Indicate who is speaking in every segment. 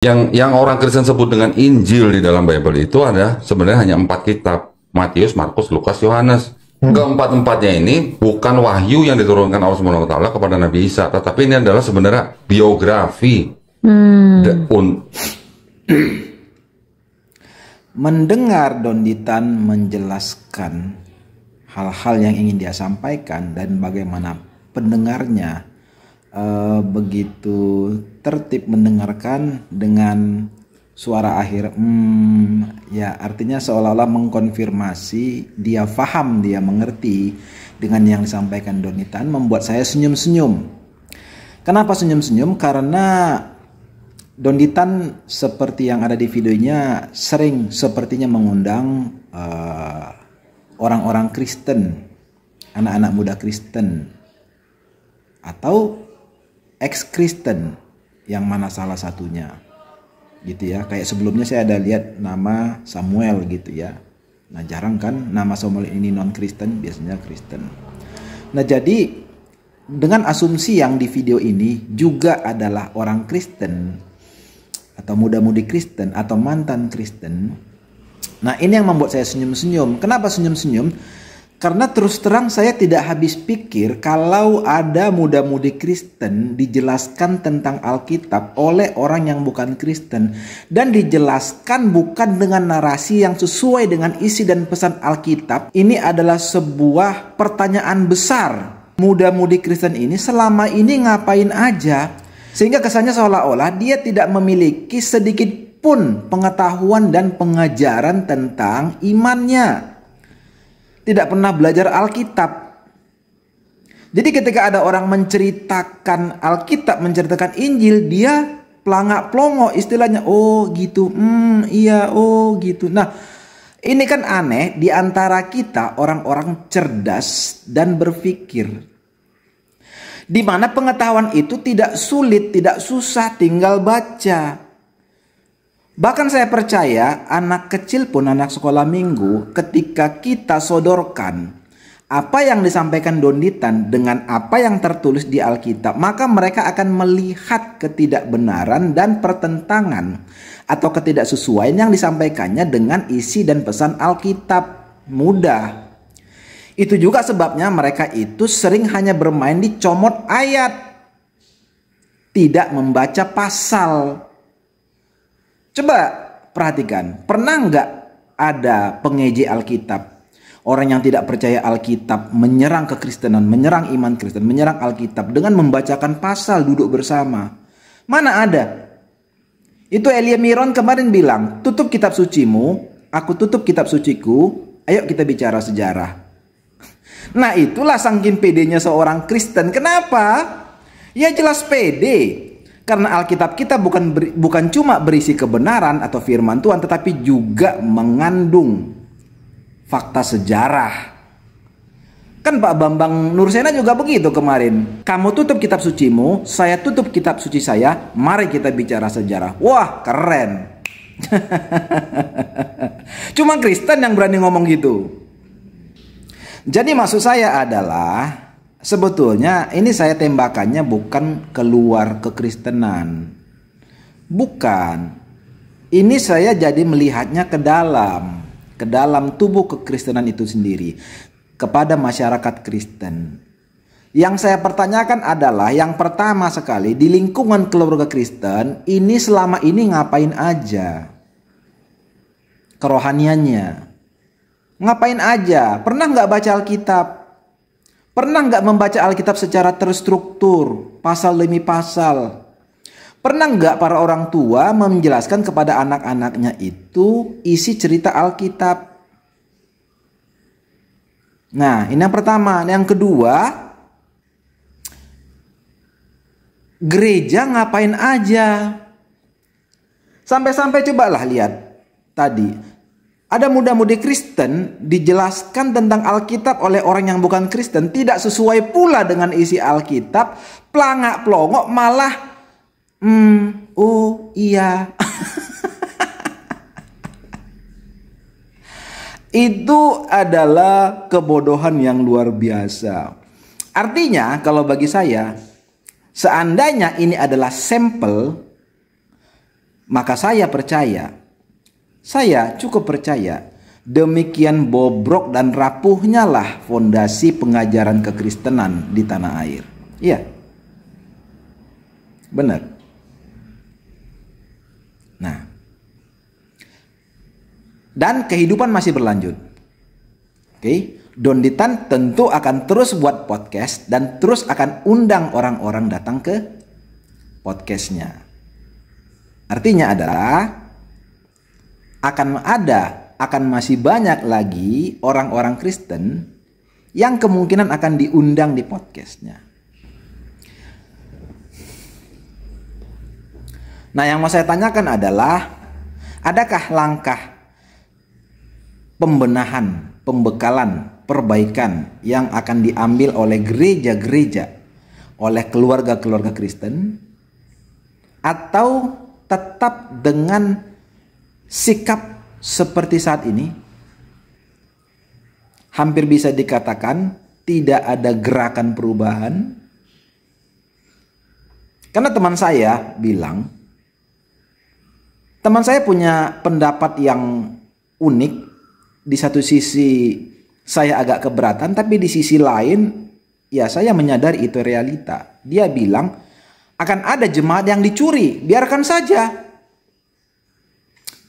Speaker 1: Yang orang Kristen sebut dengan Injil di dalam Bible itu ada sebenarnya hanya 4 kitab. Matius, Markus, Lukas, Yohanes. Keempat-empatnya ini bukan wahyu yang diturunkan Allah Subhanahu wa taala kepada Nabi Isa, tetapi ini adalah sebenarnya biografi.
Speaker 2: Mendengar Don Ditan menjelaskan hal-hal yang ingin dia sampaikan dan bagaimana pendengarnya begitu tertib mendengarkan dengan suara akhir ya, artinya seolah-olah mengkonfirmasi dia paham, dia mengerti dengan yang disampaikan Don Ditan, membuat saya senyum-senyum. Kenapa senyum-senyum? Karena Don Ditan seperti yang ada di videonya sering sepertinya mengundang orang-orang Kristen, anak-anak muda Kristen atau ex-Kristen, yang mana salah satunya gitu ya. Kayak sebelumnya saya ada lihat nama Samuel gitu ya. Nah jarang kan nama Samuel ini non-Kristen, biasanya Kristen. Nah jadi dengan asumsi yang di video ini juga adalah orang Kristen atau muda-mudi Kristen atau mantan Kristen. Nah ini yang membuat saya senyum-senyum. Kenapa senyum-senyum? Karena terus terang saya tidak habis pikir kalau ada muda-mudi Kristen dijelaskan tentang Alkitab oleh orang yang bukan Kristen. Dan dijelaskan bukan dengan narasi yang sesuai dengan isi dan pesan Alkitab. Ini adalah sebuah pertanyaan besar. Muda-mudi Kristen ini selama ini ngapain aja? Sehingga kesannya seolah-olah dia tidak memiliki sedikit pun pengetahuan dan pengajaran tentang imannya. Tidak pernah belajar Alkitab. Jadi ketika ada orang menceritakan Alkitab, menceritakan Injil, dia pelangak plongo istilahnya. Oh gitu, iya, oh gitu. Nah ini kan aneh di antara kita orang-orang cerdas dan berpikir. Di mana pengetahuan itu tidak sulit, tidak susah, tinggal baca. Bahkan saya percaya anak kecil pun, anak sekolah minggu, ketika kita sodorkan apa yang disampaikan Don Ditan dengan apa yang tertulis di Alkitab, maka mereka akan melihat ketidakbenaran dan pertentangan atau ketidaksesuaian yang disampaikannya dengan isi dan pesan Alkitab. Mudah. Itu juga sebabnya mereka itu sering hanya bermain di comot ayat, tidak membaca pasal. Coba perhatikan, pernah nggak ada pengeje Alkitab, orang yang tidak percaya Alkitab menyerang kekristenan, menyerang iman Kristen, menyerang Alkitab dengan membacakan pasal duduk bersama? Mana ada? Itu Elia Miron kemarin bilang, tutup kitab sucimu, aku tutup kitab suciku, ayo kita bicara sejarah. Nah itulah saking pedenya seorang Kristen. Kenapa? Ya jelas pede. Karena Alkitab kita bukan cuma berisi kebenaran atau firman Tuhan, tetapi juga mengandung fakta sejarah. Kan Pak Bambang Nursena juga begitu kemarin. Kamu tutup kitab sucimu, saya tutup kitab suci saya, mari kita bicara sejarah. Wah keren. Cuma Kristen yang berani ngomong gitu. Jadi maksud saya adalah, sebetulnya ini saya tembakannya bukan keluar kekristenan. Bukan. Ini saya jadi melihatnya ke dalam tubuh kekristenan itu sendiri, kepada masyarakat Kristen. Yang saya pertanyakan adalah, yang pertama sekali, di lingkungan keluarga Kristen ini selama ini ngapain aja? Kerohaniannya ngapain aja? Pernah nggak baca Alkitab? Pernah nggak membaca Alkitab secara terstruktur, pasal demi pasal? Pernah nggak para orang tua menjelaskan kepada anak-anaknya itu isi cerita Alkitab? Nah, ini yang pertama. Yang kedua, gereja ngapain aja? Sampai-sampai cobalah lihat tadi. Ada muda-mudi Kristen dijelaskan tentang Alkitab oleh orang yang bukan Kristen, tidak sesuai pula dengan isi Alkitab, pelangak pelongok malah oh iya. Itu adalah kebodohan yang luar biasa. Artinya kalau bagi saya, seandainya ini adalah sampel, Maka saya cukup percaya, demikian bobrok dan rapuhnya lah fondasi pengajaran kekristenan di tanah air. Iya, benar. Nah, dan kehidupan masih berlanjut. Oke, Don Ditan tentu akan terus buat podcast dan terus akan undang orang-orang datang ke podcastnya. Artinya adalah akan masih banyak lagi orang-orang Kristen yang kemungkinan akan diundang di podcastnya. Nah, yang mau saya tanyakan adalah, adakah langkah pembenahan, pembekalan, perbaikan yang akan diambil oleh gereja-gereja, oleh keluarga-keluarga Kristen, atau tetap dengan sikap seperti saat ini? Hampir bisa dikatakan tidak ada gerakan perubahan. Karena teman saya bilang, teman saya punya pendapat yang unik. Di satu sisi saya agak keberatan, tapi di sisi lain ya saya menyadari itu realita. Dia bilang akan ada jemaat yang dicuri, biarkan saja.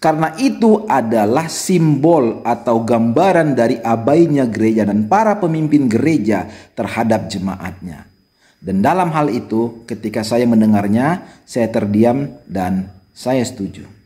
Speaker 2: Karena itu adalah simbol atau gambaran dari abainya gereja dan para pemimpin gereja terhadap jemaatnya. Dan dalam hal itu ketika saya mendengarnya, saya terdiam dan saya setuju.